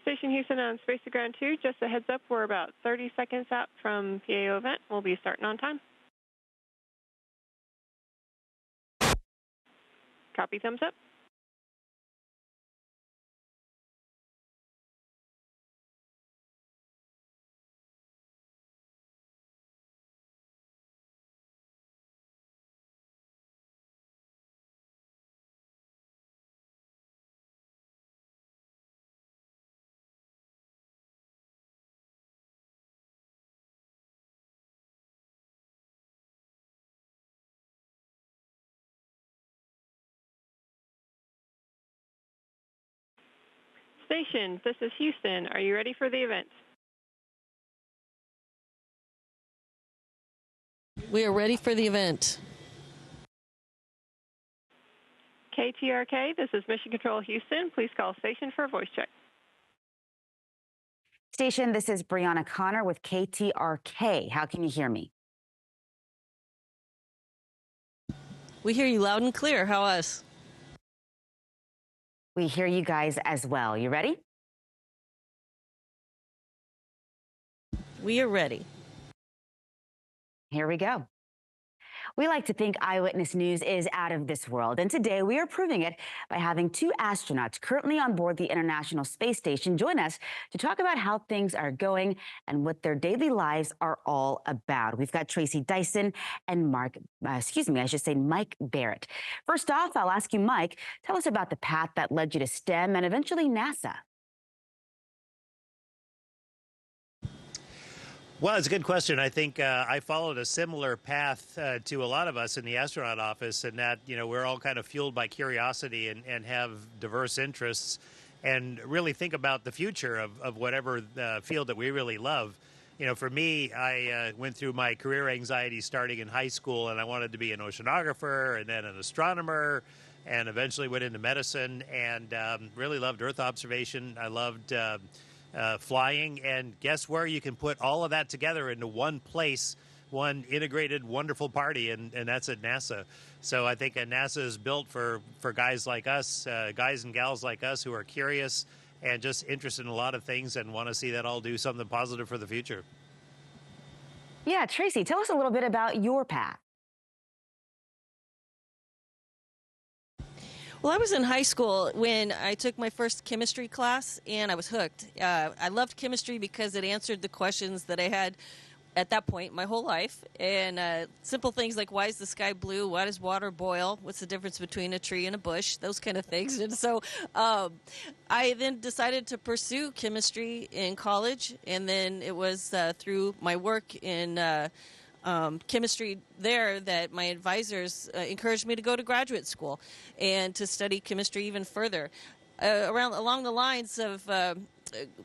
Station Houston on Space to Ground 2, just a heads up, we're about 30 seconds out from PAO event. We'll be starting on time. Copy, thumbs up. Station, this is Houston. Are you ready for the event? We are ready for the event. KTRK, this is Mission Control Houston. Please call station for a voice check. Station, this is Brianna Connor with KTRK. How can you hear me? We hear you loud and clear. How us? We hear you guys as well. You ready? We are ready. Here we go. We like to think Eyewitness News is out of this world, and today we are proving it by having two astronauts currently on board the International Space Station join us to talk about how things are going and what their daily lives are all about. We've got Tracy Dyson and Mike Barrett. First off, I'll ask you, Mike, tell us about the path that led you to STEM and eventually NASA. Well, it's a good question. I think I followed a similar path to a lot of us in the astronaut office, and that, we're all kind of fueled by curiosity and have diverse interests and really think about the future of whatever field that we really love. For me, I went through my career anxiety starting in high school, and I wanted to be an oceanographer and then an astronomer, and eventually went into medicine and really loved Earth observation. I loved flying, and guess where you can put all of that together into one place, one integrated, wonderful party, and that's at NASA. So I think NASA is built for guys like us, guys and gals like us who are curious and just interested in a lot of things and want to see that all do something positive for the future. Yeah, Tracy, tell us a little bit about your path. Well, I was in high school when I took my first chemistry class, and I was hooked. I loved chemistry because it answered the questions that I had at that point my whole life. And simple things like, why is the sky blue? Why does water boil? What's the difference between a tree and a bush? Those kind of things. And so I then decided to pursue chemistry in college. And then it was through my work in chemistry there that my advisors encouraged me to go to graduate school and to study chemistry even further. Along the lines of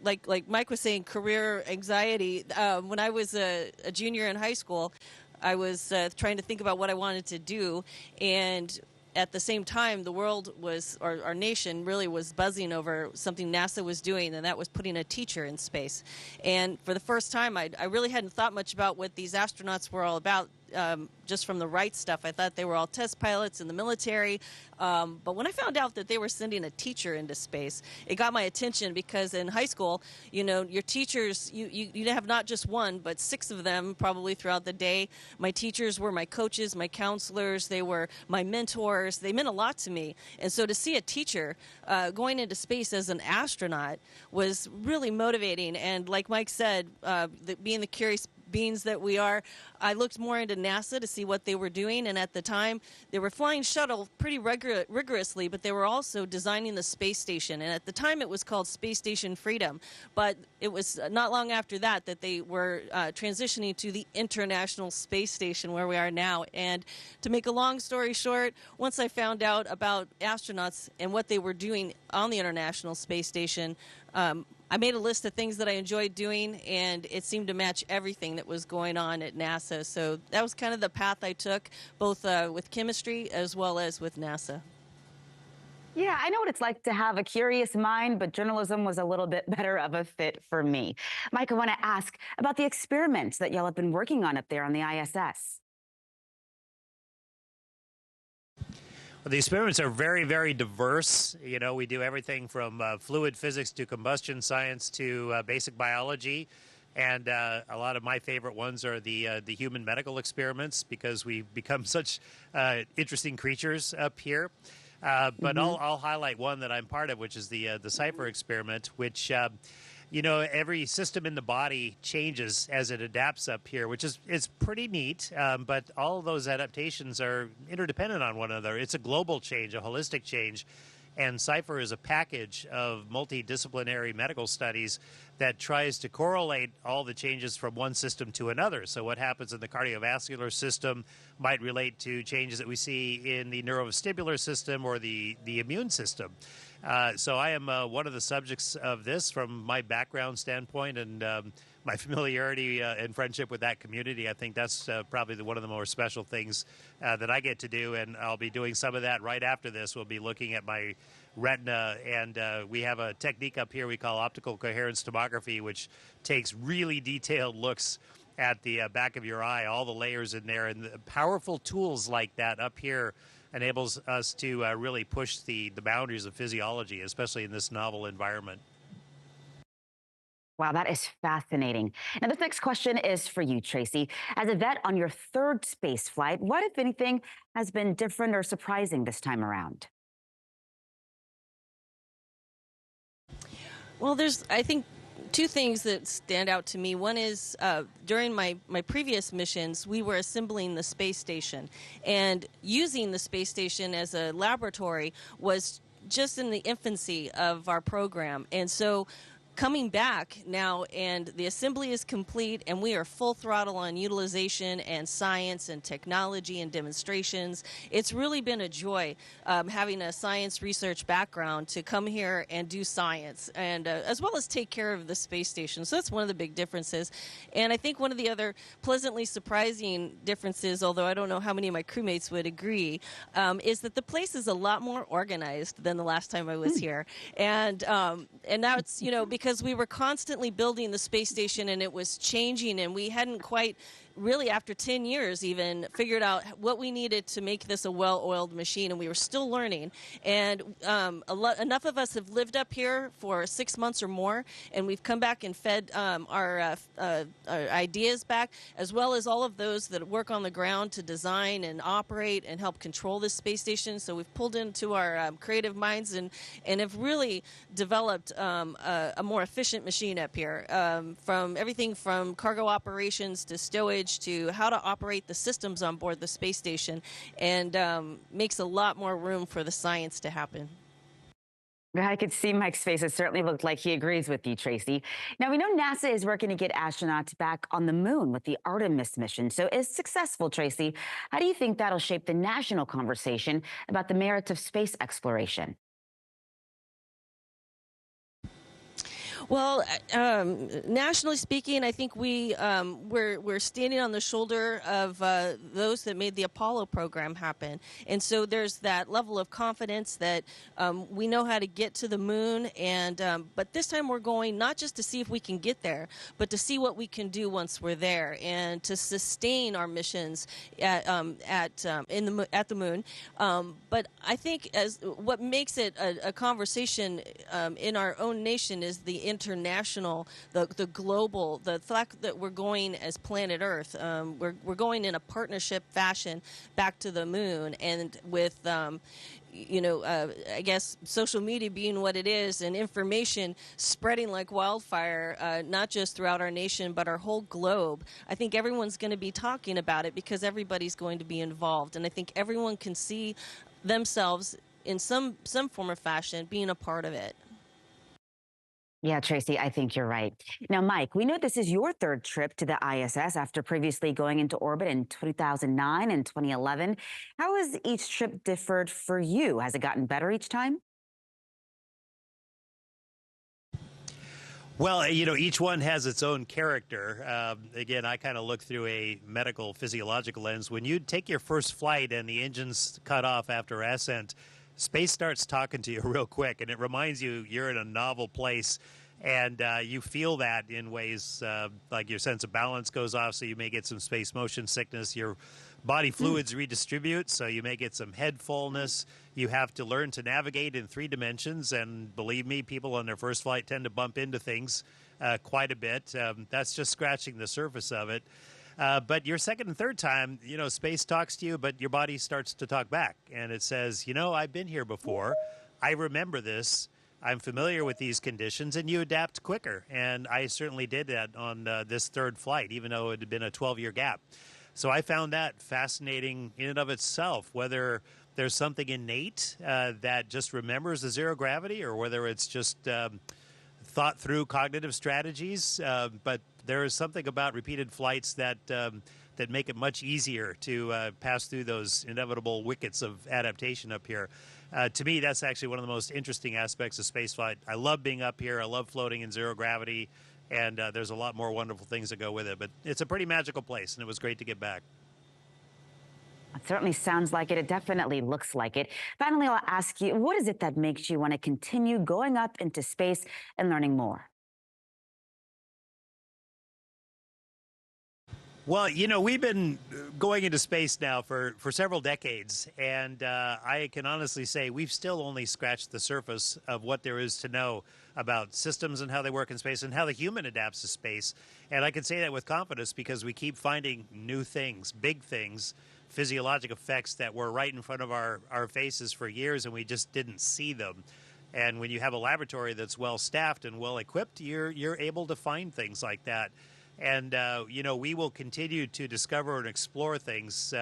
like Mike was saying, career anxiety. When I was a junior in high school, I was trying to think about what I wanted to do, and at the same time, the world was, or our nation really was buzzing over something NASA was doing, and that was putting a teacher in space. And for the first time, I really hadn't thought much about what these astronauts were all about. Just from the right stuff. I thought they were all test pilots in the military. But when I found out that they were sending a teacher into space, it got my attention because in high school, your teachers, you have not just one, but 6 of them probably throughout the day. My teachers were my coaches, my counselors. They were my mentors. They meant a lot to me. And so to see a teacher going into space as an astronaut was really motivating. And like Mike said, being the curious beings that we are, I looked more into NASA to see what they were doing, and at the time they were flying shuttle pretty rigorously, but they were also designing the space station, and at the time it was called Space Station Freedom, but it was not long after that they were transitioning to the International Space Station where we are now. And to make a long story short, once I found out about astronauts and what they were doing on the International Space Station, I made a list of things that I enjoyed doing, and it seemed to match everything that was going on at NASA. So that was kind of the path I took, both with chemistry as well as with NASA. Yeah, I know what it's like to have a curious mind, but journalism was a little bit better of a fit for me. Mike, I want to ask about the experiments that y'all have been working on up there on the ISS. The experiments are very, very diverse. You know, we do everything from fluid physics to combustion science to basic biology. And a lot of my favorite ones are the human medical experiments because we become such interesting creatures up here. But I'll highlight one that I'm part of, which is the Cypher experiment, which you know, every system in the body changes as it adapts up here, which is pretty neat. But all of those adaptations are interdependent on one another. It's a global change, a holistic change. And Cypher is a package of multidisciplinary medical studies that tries to correlate all the changes from one system to another. So what happens in the cardiovascular system might relate to changes that we see in the neurovestibular system or the immune system. So I am one of the subjects of this from my background standpoint and my familiarity and friendship with that community. I think that's probably one of the more special things that I get to do, and I'll be doing some of that right after this. We'll be looking at my retina, and we have a technique up here we call optical coherence tomography, which takes really detailed looks at the back of your eye, all the layers in there, and the powerful tools like that up here enables us to really push the boundaries of physiology, especially in this novel environment. Wow, that is fascinating. Now, this next question is for you, Tracy. As a vet on your third space flight, what, if anything, has been different or surprising this time around? Well, there's, I think, two things that stand out to me. One is during my previous missions, we were assembling the space station, and using the space station as a laboratory was just in the infancy of our program. And so coming back now, and the assembly is complete, and we are full throttle on utilization and science and technology and demonstrations. It's really been a joy having a science research background to come here and do science, and as well as take care of the space station. So that's one of the big differences. And I think one of the other pleasantly surprising differences, although I don't know how many of my crewmates would agree, is that the place is a lot more organized than the last time I was here. And now it's, you know, because we were constantly building the space station and it was changing, and we hadn't quite really, after 10 years even, figured out what we needed to make this a well-oiled machine, and we were still learning. And enough of us have lived up here for 6 months or more, and we've come back and fed our ideas back, as well as all of those that work on the ground to design and operate and help control this space station. So we've pulled into our creative minds and have really developed a more efficient machine up here, from everything from cargo operations to stowage to how to operate the systems on board the space station, and makes a lot more room for the science to happen. I could see Mike's face. It certainly looked like he agrees with you, Tracy. Now, we know NASA is working to get astronauts back on the moon with the Artemis mission. So if successful, Tracy, how do you think that'll shape the national conversation about the merits of space exploration? Well, nationally speaking, I think we're standing on the shoulder of those that made the Apollo program happen, and so there's that level of confidence that we know how to get to the moon, and but this time we're going not just to see if we can get there, but to see what we can do once we're there, and to sustain our missions at the moon. But I think as what makes it a conversation in our own nation is the international, the global, the fact that we're going as planet Earth. We're going in a partnership fashion back to the moon, and with I guess social media being what it is, and information spreading like wildfire, not just throughout our nation but our whole globe. I think everyone's going to be talking about it because everybody's going to be involved, and I think everyone can see themselves in some form or fashion being a part of it. Yeah, Tracy, I think you're right. Now, Mike, we know this is your third trip to the ISS after previously going into orbit in 2009 and 2011. How has each trip differed for you? Has it gotten better each time? Well, you know, each one has its own character. Again, I kind of look through a medical physiological lens. When you take your first flight and the engines cut off after ascent, space starts talking to you real quick, and it reminds you you're in a novel place. And you feel that in ways like your sense of balance goes off, so you may get some space motion sickness. Your body fluids redistribute, so you may get some head fullness. You have to learn to navigate in 3 dimensions, and believe me, people on their first flight tend to bump into things quite a bit. That's just scratching the surface of it. But your second and third time, space talks to you, but your body starts to talk back. And it says, I've been here before. I remember this. I'm familiar with these conditions, and you adapt quicker. And I certainly did that on this third flight, even though it had been a 12-year gap. So I found that fascinating in and of itself, whether there's something innate that just remembers the zero gravity, or whether it's just thought through cognitive strategies. But there is something about repeated flights that make it much easier to pass through those inevitable wickets of adaptation up here. To me, that's actually one of the most interesting aspects of spaceflight. I love being up here. I love floating in zero gravity, and there's a lot more wonderful things that go with it. But it's a pretty magical place, and it was great to get back. It certainly sounds like it. It definitely looks like it. Finally, I'll ask you, what is it that makes you want to continue going up into space and learning more? Well, we've been going into space now for several decades, and I can honestly say we've still only scratched the surface of what there is to know about systems and how they work in space and how the human adapts to space. And I can say that with confidence because we keep finding new things, big things, physiologic effects that were right in front of our faces for years, and we just didn't see them. And when you have a laboratory that's well staffed and well equipped, you're able to find things like that. And, we will continue to discover and explore things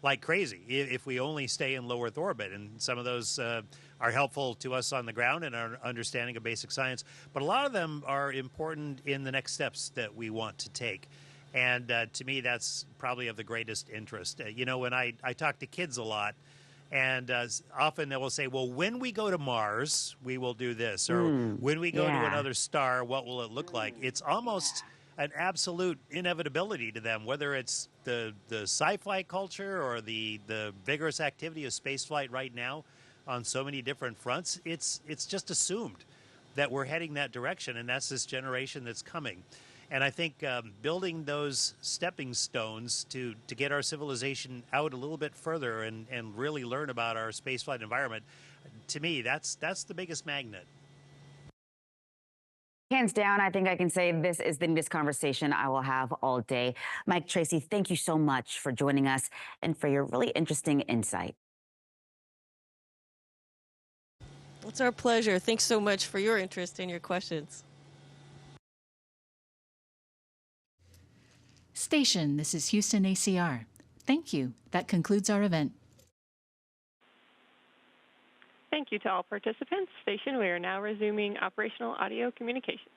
like crazy if we only stay in low Earth orbit. And some of those are helpful to us on the ground in our understanding of basic science. But a lot of them are important in the next steps that we want to take. And to me, that's probably of the greatest interest. When I talk to kids a lot, and often they will say, well, when we go to Mars, we will do this. Or when we go to another star, what will it look like? It's almost an absolute inevitability to them, whether it's the sci-fi culture or the vigorous activity of spaceflight right now on so many different fronts. It's just assumed that we're heading that direction, and that's this generation that's coming. And I think building those stepping stones to get our civilization out a little bit further and really learn about our spaceflight environment, to me, that's the biggest magnet. Hands down, I think I can say this is the neatest conversation I will have all day. Mike Tracy, thank you so much for joining us and for your really interesting insight. It's our pleasure. Thanks so much for your interest and your questions. Station, this is Houston ACR. Thank you. That concludes our event. Thank you to all participants. Station, we are now resuming operational audio communication.